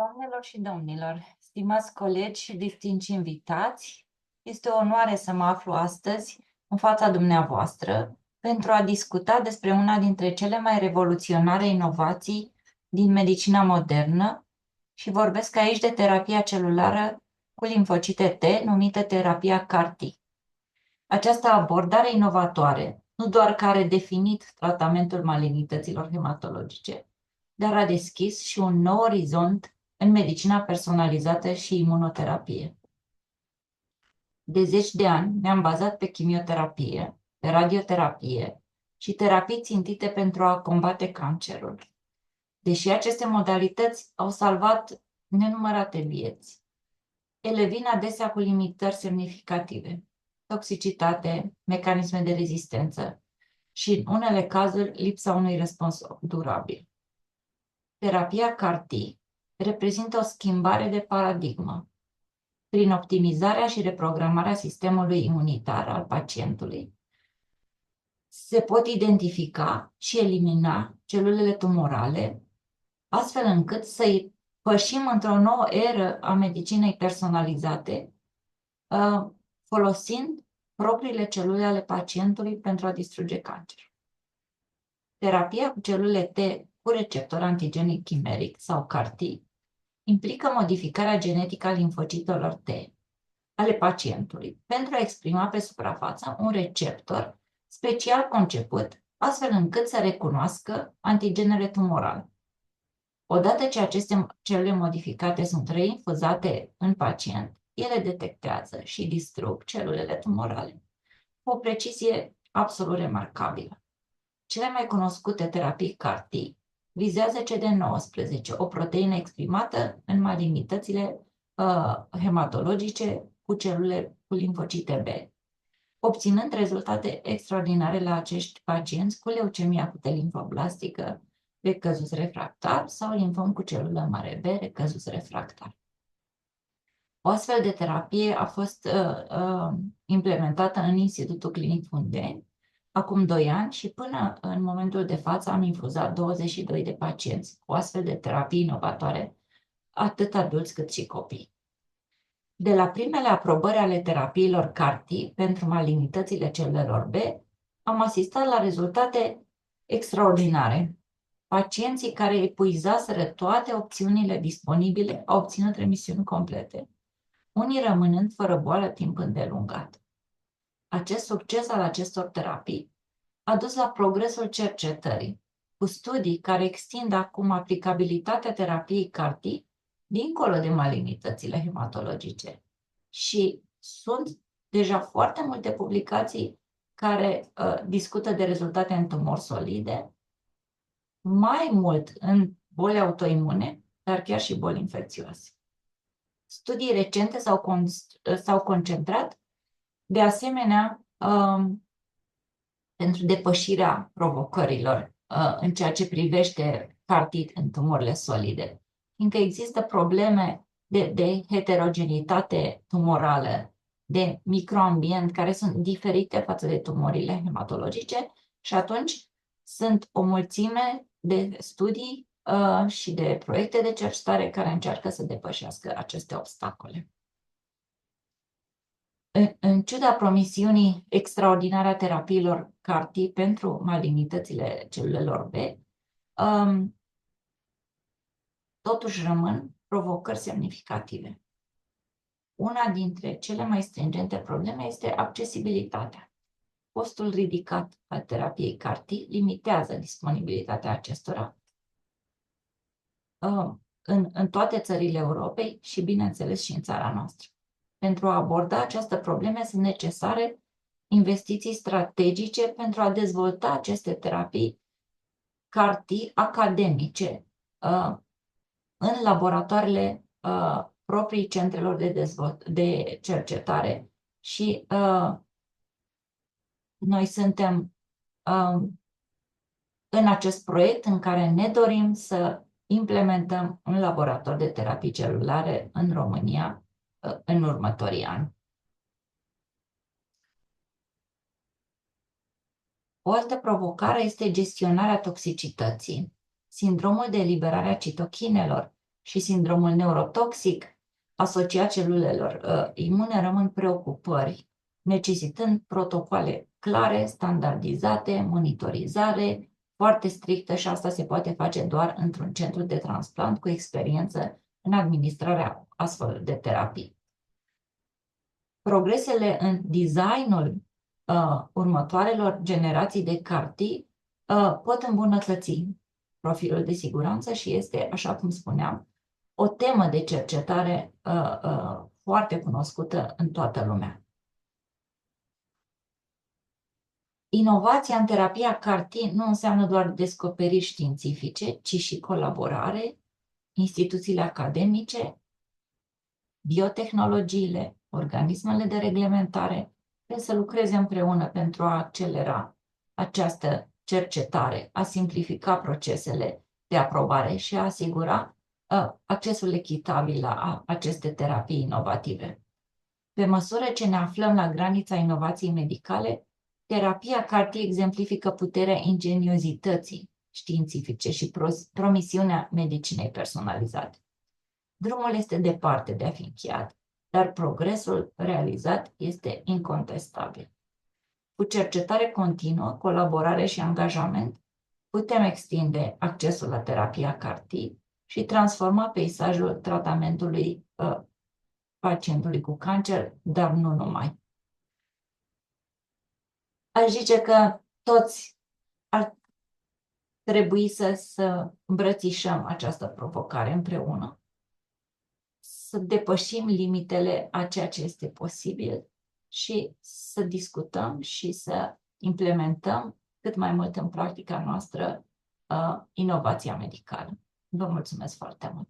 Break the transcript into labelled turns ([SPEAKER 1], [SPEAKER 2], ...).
[SPEAKER 1] Doamnelor și domnilor, stimați colegi și distinși invitați, este o onoare să mă aflu astăzi în fața dumneavoastră pentru a discuta despre una dintre cele mai revoluționare inovații din medicina modernă și vorbesc aici de terapia celulară cu limfocite T, numită terapia CAR-T. Această abordare inovatoare, nu doar că a redefinit tratamentul malignităților hematologice, dar a deschis și un nou orizont în medicina personalizată și imunoterapie. De zeci de ani ne-am bazat pe chimioterapie, pe radioterapie și terapii țintite pentru a combate cancerul. Deși aceste modalități au salvat nenumărate vieți, ele vin adesea cu limitări semnificative, toxicitate, mecanisme de rezistență și, în unele cazuri, lipsa unui răspuns durabil. Terapia CAR-T reprezintă o schimbare de paradigmă. Prin optimizarea și reprogramarea sistemului imunitar al pacientului, se pot identifica și elimina celulele tumorale, astfel încât să-i pășim într-o nouă eră a medicinei personalizate, folosind propriile celule ale pacientului pentru a distruge cancerul. Terapia cu celule T cu receptor antigenic chimeric sau CAR-T implică modificarea genetică a limfocitelor T ale pacientului pentru a exprima pe suprafață un receptor special conceput, astfel încât să recunoască antigenele tumorale. Odată ce aceste celule modificate sunt reinfuzate în pacient, ele detectează și distrug celulele tumorale cu o precizie absolut remarcabilă. Cele mai cunoscute terapii CAR-T vizează CD19, o proteină exprimată în malignitățile hematologice cu celule cu limfocite B, obținând rezultate extraordinare la acești pacienți cu leucemie acută limfoblastică, recăzus refractar sau limfom cu celulă mare B, recăzus refractar. O astfel de terapie a fost implementată în Institutul Clinic Fundeni acum 2 ani și până în momentul de față am infuzat 22 de pacienți cu astfel de terapii inovatoare, atât adulți cât și copii. De la primele aprobări ale terapiilor CAR-T pentru malignitățile celulelor B, am asistat la rezultate extraordinare. Pacienții care epuizaseră toate opțiunile disponibile au obținut remisiuni complete, unii rămânând fără boală timp îndelungat. Acest succes al acestor terapii a dus la progresul cercetării, cu studii care extind acum aplicabilitatea terapiei CAR-T dincolo de malignitățile hematologice. Și sunt deja foarte multe publicații care discută de rezultate în tumori solide, mai mult în boli autoimune, dar chiar și boli infecțioase. Studii recente s-au concentrat de asemenea pentru depășirea provocărilor în ceea ce privește CAR-T în tumorile solide, fiindcă există probleme de heterogenitate tumorală, de microambient care sunt diferite față de tumorile hematologice și atunci sunt o mulțime de studii și de proiecte de cercetare care încearcă să depășească aceste obstacole. În ciuda promisiunii extraordinare a terapiilor CAR-T pentru malignitățile celulelor B, totuși rămân provocări semnificative. Una dintre cele mai stringente probleme este accesibilitatea. Costul ridicat al terapiei CAR-T limitează disponibilitatea acestora în toate țările Europei și, bineînțeles, și în țara noastră. Pentru a aborda această problemă sunt necesare investiții strategice pentru a dezvolta aceste terapii CAR-T academice în laboratoarele proprii centrelor de cercetare și noi suntem în acest proiect în care ne dorim să implementăm un laborator de terapii celulare în România în următorii ani. O altă provocare este gestionarea toxicității. Sindromul de eliberare a citochinelor și sindromul neurotoxic asociat celulelor imune rămân preocupări, necesitând protocoale clare, standardizate, monitorizare foarte strictă și asta se poate face doar într-un centru de transplant cu experiență în administrarea astfel de terapii. Progresele în designul următoarelor generații de CAR-T pot îmbunătăți profilul de siguranță și este, așa cum spuneam, o temă de cercetare foarte cunoscută în toată lumea. Inovația în terapia CAR-T nu înseamnă doar descoperiri științifice, ci și colaborare, instituțiile academice, biotehnologiile, organismele de reglementare, trebuie să lucreze împreună pentru a accelera această cercetare, a simplifica procesele de aprobare și a asigura accesul echitabil la aceste terapii inovative. Pe măsură ce ne aflăm la granița inovației medicale, terapia CAR-T exemplifică puterea ingeniozității științifice și promisiunea medicinei personalizate. Drumul este departe de a fi încheiat, dar progresul realizat este incontestabil. Cu cercetare continuă, colaborare și angajament, putem extinde accesul la terapia CAR-T și transforma peisajul tratamentului pacientului cu cancer, dar nu numai. Aș zice că toți ar trebui să îmbrățișăm această provocare împreună, să depășim limitele a ceea ce este posibil și să discutăm și să implementăm cât mai mult în practica noastră inovația medicală. Vă mulțumesc foarte mult!